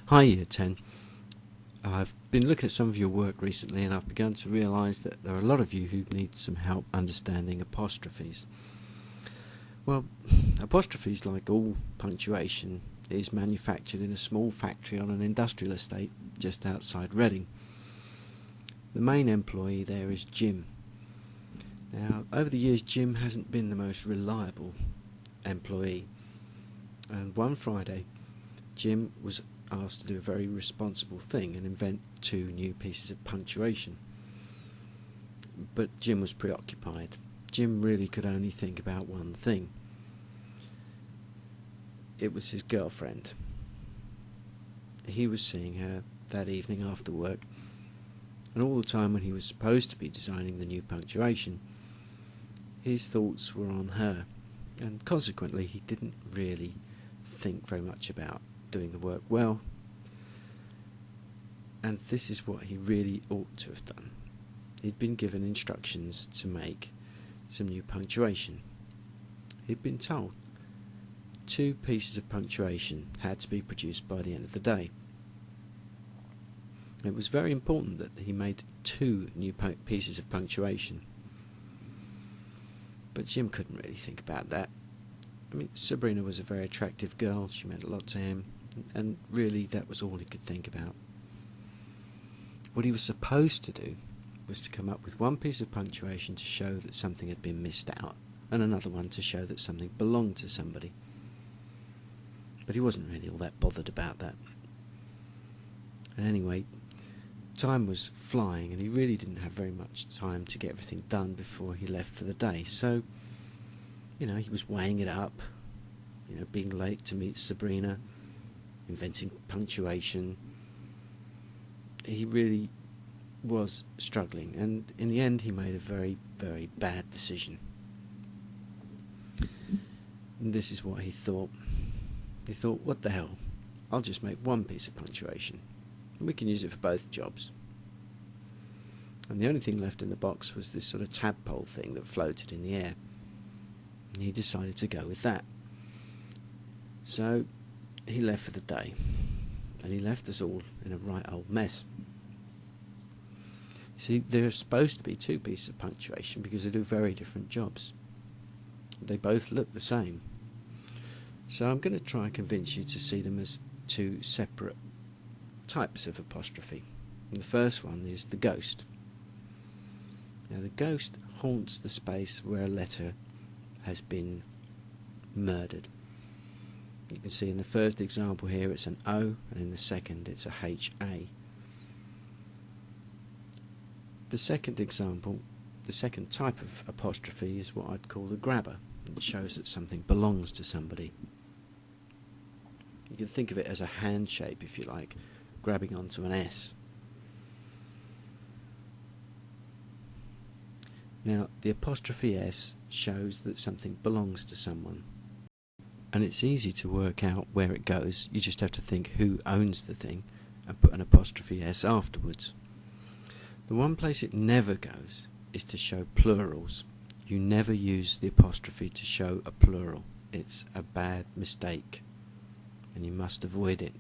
Hi Year 10. I've been looking at some of your work recently and I've begun to realise that there are a lot of you who need some help understanding apostrophes. Well, apostrophes, like all punctuation, is manufactured in a small factory on an industrial estate just outside Reading. The main employee there is Jim. Now, over the years, Jim hasn't been the most reliable employee, and one Friday Jim was asked to do a very responsible thing and invent 2 new pieces of punctuation. But Jim was preoccupied. Jim really could only think about one thing. It was his girlfriend. He was seeing her that evening after work, and all the time when he was supposed to be designing the new punctuation, his thoughts were on her, and consequently he didn't really think very much about doing the work well. And this is what he really ought to have done. He'd been given instructions to make some new punctuation. He'd been told 2 pieces of punctuation had to be produced by the end of the day. It was very important that he made 2 new pieces of punctuation. But Jim couldn't really think about that. I mean, Sabrina was a very attractive girl, she meant a lot to him, and really that was all he could think about. What he was supposed to do was to come up with 1 piece of punctuation to show that something had been missed out, and another one to show that something belonged to somebody. But he wasn't really all that bothered about that. And anyway, time was flying and he really didn't have very much time to get everything done before he left for the day. So, he was weighing it up, being late to meet Sabrina, inventing punctuation. He really was struggling, and in the end he made a very, very bad decision. And this is what he thought. He thought, what the hell, I'll just make 1 piece of punctuation. We can use it for both jobs. And the only thing left in the box was this sort of tadpole thing that floated in the air. And he decided to go with that. So he left for the day. And he left us all in a right old mess. See, there are supposed to be 2 pieces of punctuation because they do very different jobs. They both look the same. So I'm going to try and convince you to see them as 2 separate types of apostrophe. And the first one is the ghost. Now the ghost haunts the space where a letter has been murdered. You can see in the first example here it's an O, and in the second it's a HA. The second example, the second type of apostrophe, is what I'd call the grabber. It shows that something belongs to somebody. You can think of it as a hand shape, if you like, grabbing onto an S. Now, the apostrophe S shows that something belongs to someone. And it's easy to work out where it goes. You just have to think who owns the thing and put an apostrophe S afterwards. The one place it never goes is to show plurals. You never use the apostrophe to show a plural. It's a bad mistake, and you must avoid it.